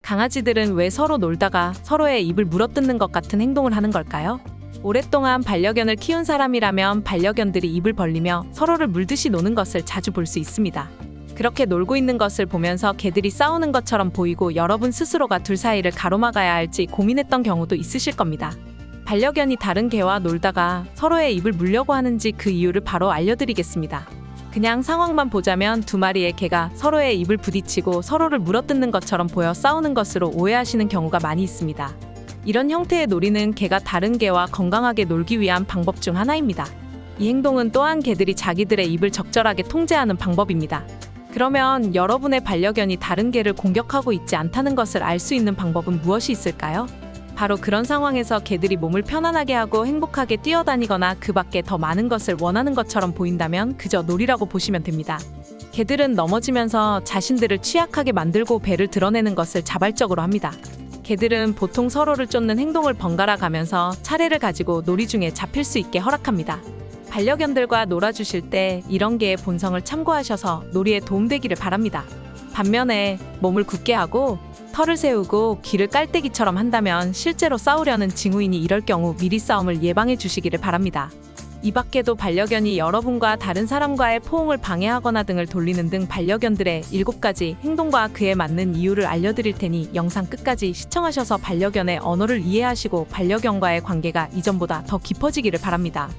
강아지들은 왜 서로 놀다가 서로의 입을 물어뜯는 것 같은 행동을 하는 걸까요? 오랫동안 반려견을 키운 사람이라면 반려견들이 입을 벌리며 서로를 물듯이 노는 것을 자주 볼 수 있습니다. 그렇게 놀고 있는 것을 보면서 개들이 싸우는 것처럼 보이고 여러분 스스로가 둘 사이를 가로막아야 할지 고민했던 경우도 있으실 겁니다. 반려견이 다른 개와 놀다가 서로의 입을 물려고 하는지 그 이유를 바로 알려드리겠습니다. 그냥 상황만 보자면 두 마리의 개가 서로의 입을 부딪히고 서로를 물어뜯는 것처럼 보여 싸우는 것으로 오해하시는 경우가 많이 있습니다. 이런 형태의 놀이는 개가 다른 개와 건강하게 놀기 위한 방법 중 하나입니다. 이 행동은 또한 개들이 자기들의 입을 적절하게 통제하는 방법입니다. 그러면 여러분의 반려견이 다른 개를 공격하고 있지 않다는 것을 알 수 있는 방법은 무엇이 있을까요? 바로 그런 상황에서 개들이 몸을 편안하게 하고 행복하게 뛰어다니거나 그 밖에 더 많은 것을 원하는 것처럼 보인다면 그저 놀이라고 보시면 됩니다. 개들은 넘어지면서 자신들을 취약하게 만들고 배를 드러내는 것을 자발적으로 합니다. 개들은 보통 서로를 쫓는 행동을 번갈아 가면서 차례를 가지고 놀이 중에 잡힐 수 있게 허락합니다. 반려견들과 놀아주실 때 이런 개의 본성을 참고하셔서 놀이에 도움되기를 바랍니다. 반면에 몸을 굳게 하고 털을 세우고 귀를 깔때기처럼 한다면 실제로 싸우려는 징후이니 이럴 경우 미리 싸움을 예방해 주시기를 바랍니다. 이 밖에도 반려견이 여러분과 다른 사람과의 포옹을 방해하거나 등을 돌리는 등 반려견들의 7가지 행동과 그에 맞는 이유를 알려드릴 테니 영상 끝까지 시청하셔서 반려견의 언어를 이해하시고 반려견과의 관계가 이전보다 더 깊어지기를 바랍니다.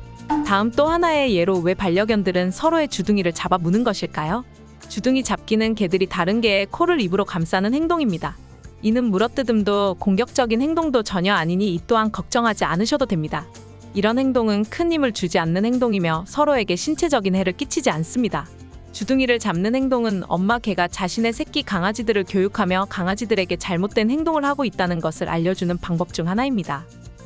다음 또 하나의 예로 왜 반려견들은 서로의 주둥이를 잡아 무는 것일까요? 주둥이 잡기는 개들이 다른 개의 코를 입으로 감싸는 행동입니다. 이는 물어뜯음도 공격적인 행동도 전혀 아니니 이 또한 걱정하지 않으셔도 됩니다. 이런 행동은 큰 힘을 주지 않는 행동이며 서로에게 신체적인 해를 끼치지 않습니다. 주둥이를 잡는 행동은 엄마 개가 자신의 새끼 강아지들을 교육하며 강아지들에게 잘못된 행동을 하고 있다는 것을 알려주는 방법 중 하나입니다.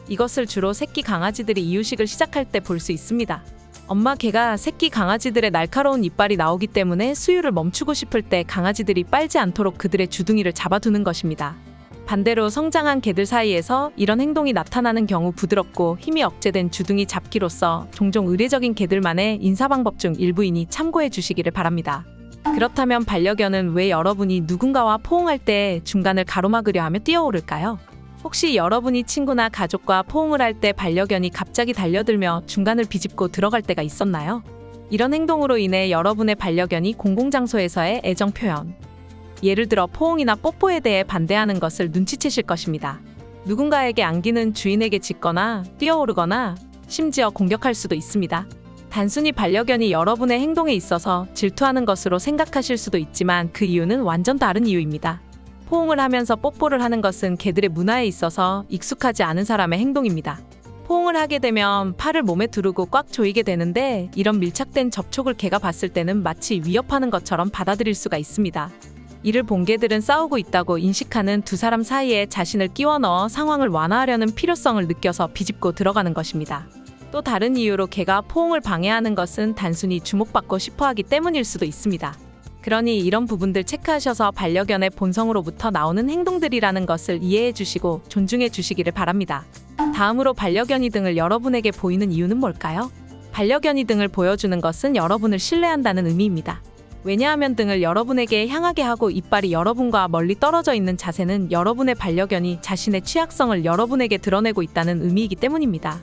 이것을 주로 새끼 강아지들이 이유식을 시작할 때 볼 수 있습니다. 엄마 개가 새끼 강아지들의 날카로운 이빨이 나오기 때문에 수유를 멈추고 싶을 때 강아지들이 빨지 않도록 그들의 주둥이를 잡아두는 것입니다. 반대로 성장한 개들 사이에서 이런 행동이 나타나는 경우 부드럽고 힘이 억제된 주둥이 잡기로서 종종 의례적인 개들만의 인사 방법 중 일부이니 참고해 주시기를 바랍니다. 그렇다면 반려견은 왜 여러분이 누군가와 포옹할 때 중간을 가로막으려 하며 뛰어오를까요? 혹시 여러분이 친구나 가족과 포옹을 할 때 반려견이 갑자기 달려들며 중간을 비집고 들어갈 때가 있었나요? 이런 행동으로 인해 여러분의 반려견이 공공장소에서의 애정 표현, 예를 들어 포옹이나 뽀뽀에 대해 반대하는 것을 눈치채실 것입니다. 누군가에게 안기는 주인에게 짖거나 뛰어오르거나 심지어 공격할 수도 있습니다. 단순히 반려견이 여러분의 행동에 있어서 질투하는 것으로 생각하실 수도 있지만 그 이유는 완전 다른 이유입니다. 포옹을 하면서 뽀뽀를 하는 것은 개들의 문화에 있어서 익숙하지 않은 사람의 행동입니다. 포옹을 하게 되면 팔을 몸에 두르고 꽉 조이게 되는데 이런 밀착된 접촉을 개가 봤을 때는 마치 위협하는 것처럼 받아들일 수가 있습니다. 이를 본 개들은 싸우고 있다고 인식하는 두 사람 사이에 자신을 끼워 넣어 상황을 완화하려는 필요성을 느껴서 비집고 들어가는 것입니다. 또 다른 이유로 개가 포옹을 방해하는 것은 단순히 주목받고 싶어 하기 때문일 수도 있습니다. 그러니 이런 부분들 체크하셔서 반려견의 본성으로부터 나오는 행동들이라는 것을 이해해 주시고 존중해 주시기를 바랍니다. 다음으로 반려견이 등을 여러분에게 보이는 이유는 뭘까요? 반려견이 등을 보여주는 것은 여러분을 신뢰한다는 의미입니다. 왜냐하면 등을 여러분에게 향하게 하고 이빨이 여러분과 멀리 떨어져 있는 자세는 여러분의 반려견이 자신의 취약성을 여러분에게 드러내고 있다는 의미이기 때문입니다.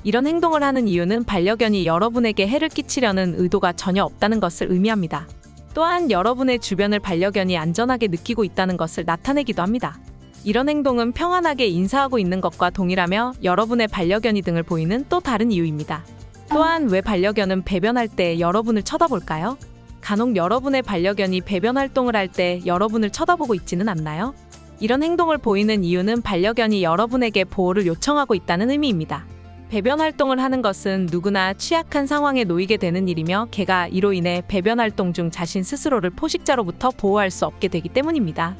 이런 행동을 하는 이유는 반려견이 여러분에게 해를 끼치려는 의도가 전혀 없다는 것을 의미합니다. 또한 여러분의 주변을 반려견이 안전하게 느끼고 있다는 것을 나타내기도 합니다. 이런 행동은 평안하게 인사하고 있는 것과 동일하며 여러분의 반려견이 등을 보이는 또 다른 이유입니다. 또한 왜 반려견은 배변할 때 여러분을 쳐다볼까요? 간혹 여러분의 반려견이 배변 활동을 할 때 여러분을 쳐다보고 있지는 않나요? 이런 행동을 보이는 이유는 반려견이 여러분에게 보호를 요청하고 있다는 의미입니다. 배변 활동을 하는 것은 누구나 취약한 상황에 놓이게 되는 일이며 개가 이로 인해 배변 활동 중 자신 스스로를 포식자로부터 보호할 수 없게 되기 때문입니다.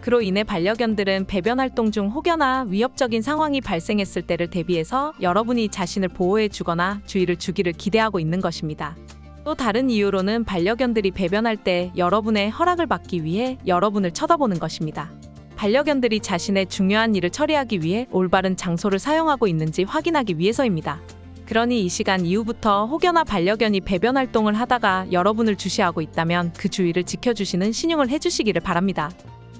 그로 인해 반려견들은 배변 활동 중 혹여나 위협적인 상황이 발생했을 때를 대비해서 여러분이 자신을 보호해 주거나 주의를 주기를 기대하고 있는 것입니다. 또 다른 이유로는 반려견들이 배변할 때 여러분의 허락을 받기 위해 여러분을 쳐다보는 것입니다. 반려견들이 자신의 중요한 일을 처리하기 위해 올바른 장소를 사용하고 있는지 확인하기 위해서입니다. 그러니 이 시간 이후부터 혹여나 반려견이 배변 활동을 하다가 여러분을 주시하고 있다면 그 주의를 지켜주시는 신용을 해주시기를 바랍니다.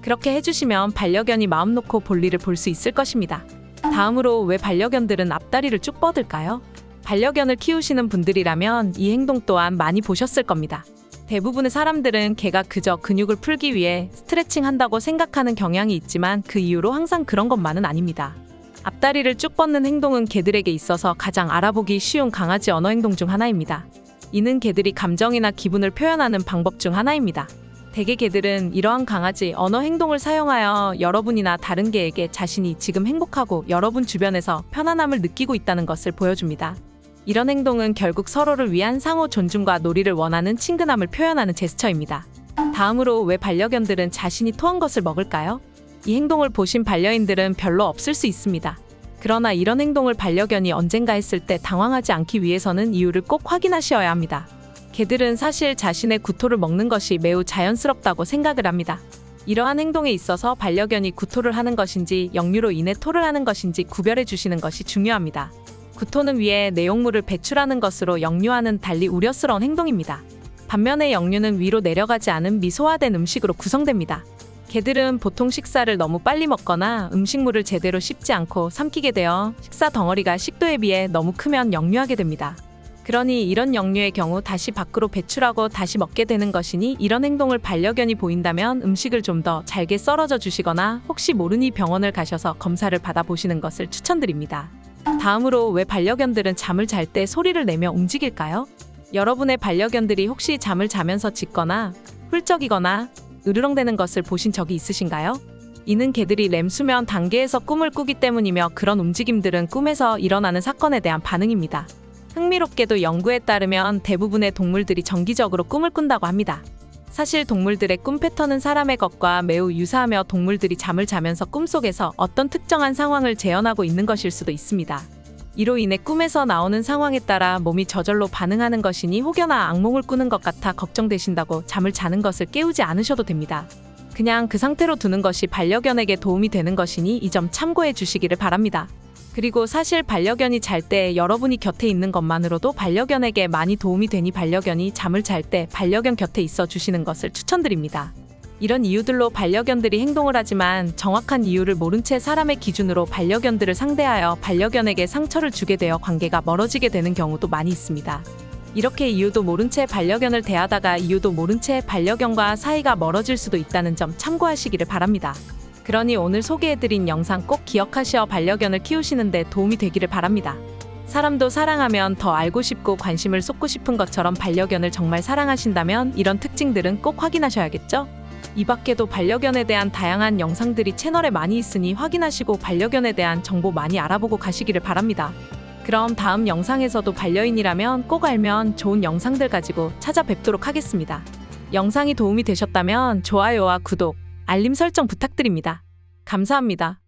그렇게 해주시면 반려견이 마음 놓고 볼일을 볼 수 있을 것입니다. 다음으로 왜 반려견들은 앞다리를 쭉 뻗을까요? 반려견을 키우시는 분들이라면 이 행동 또한 많이 보셨을 겁니다. 대부분의 사람들은 개가 그저 근육을 풀기 위해 스트레칭 한다고 생각하는 경향이 있지만 그 이유로 항상 그런 것만은 아닙니다. 앞다리를 쭉 뻗는 행동은 개들에게 있어서 가장 알아보기 쉬운 강아지 언어 행동 중 하나입니다. 이는 개들이 감정이나 기분을 표현하는 방법 중 하나입니다. 대개 개들은 이러한 강아지 언어 행동을 사용하여 여러분이나 다른 개에게 자신이 지금 행복하고 여러분 주변에서 편안함을 느끼고 있다는 것을 보여줍니다. 이런 행동은 결국 서로를 위한 상호 존중과 놀이를 원하는 친근함을 표현하는 제스처입니다. 다음으로 왜 반려견들은 자신이 토한 것을 먹을까요? 이 행동을 보신 반려인들은 별로 없을 수 있습니다. 그러나 이런 행동을 반려견이 언젠가 했을 때 당황하지 않기 위해서는 이유를 꼭 확인하셔야 합니다. 개들은 사실 자신의 구토를 먹는 것이 매우 자연스럽다고 생각을 합니다. 이러한 행동에 있어서 반려견이 구토를 하는 것인지 역류로 인해 토를 하는 것인지 구별해 주시는 것이 중요합니다. 구토는 위에 내용물을 배출하는 것으로 역류와는 달리 우려스러운 행동입니다. 반면에 역류는 위로 내려가지 않은 미소화된 음식으로 구성됩니다. 개들은 보통 식사를 너무 빨리 먹거나 음식물을 제대로 씹지 않고 삼키게 되어 식사 덩어리가 식도에 비해 너무 크면 역류하게 됩니다. 그러니 이런 역류의 경우 다시 밖으로 배출하고 다시 먹게 되는 것이니 이런 행동을 반려견이 보인다면 음식을 좀 더 잘게 썰어져 주시거나 혹시 모르니 병원을 가셔서 검사를 받아보시는 것을 추천드립니다. 다음으로 왜 반려견들은 잠을 잘 때 소리를 내며 움직일까요? 여러분의 반려견들이 혹시 잠을 자면서 짖거나 훌쩍이거나 으르렁대는 것을 보신 적이 있으신가요? 이는 개들이 렘 수면 단계에서 꿈을 꾸기 때문이며 그런 움직임들은 꿈에서 일어나는 사건에 대한 반응입니다. 흥미롭게도 연구에 따르면 대부분의 동물들이 정기적으로 꿈을 꾼다고 합니다. 사실 동물들의 꿈 패턴은 사람의 것과 매우 유사하며 동물들이 잠을 자면서 꿈속에서 어떤 특정한 상황을 재현하고 있는 것일 수도 있습니다. 이로 인해 꿈에서 나오는 상황에 따라 몸이 저절로 반응하는 것이니 혹여나 악몽을 꾸는 것 같아 걱정되신다고 잠을 자는 것을 깨우지 않으셔도 됩니다. 그냥 그 상태로 두는 것이 반려견에게 도움이 되는 것이니 이 점 참고해 주시기를 바랍니다. 그리고 사실 반려견이 잘 때 여러분이 곁에 있는 것만으로도 반려견에게 많이 도움이 되니 반려견이 잠을 잘 때 반려견 곁에 있어 주시는 것을 추천드립니다. 이런 이유들로 반려견들이 행동을 하지만 정확한 이유를 모른 채 사람의 기준으로 반려견들을 상대하여 반려견에게 상처를 주게 되어 관계가 멀어지게 되는 경우도 많이 있습니다. 이렇게 이유도 모른 채 반려견을 대하다가 이유도 모른 채 반려견과 사이가 멀어질 수도 있다는 점 참고하시기를 바랍니다. 그러니 오늘 소개해드린 영상 꼭 기억하시어 반려견을 키우시는데 도움이 되기를 바랍니다. 사람도 사랑하면 더 알고 싶고 관심을 쏟고 싶은 것처럼 반려견을 정말 사랑하신다면 이런 특징들은 꼭 확인하셔야겠죠? 이 밖에도 반려견에 대한 다양한 영상들이 채널에 많이 있으니 확인하시고 반려견에 대한 정보 많이 알아보고 가시기를 바랍니다. 그럼 다음 영상에서도 반려인이라면 꼭 알면 좋은 영상들 가지고 찾아뵙도록 하겠습니다. 영상이 도움이 되셨다면 좋아요와 구독, 알림 설정 부탁드립니다. 감사합니다.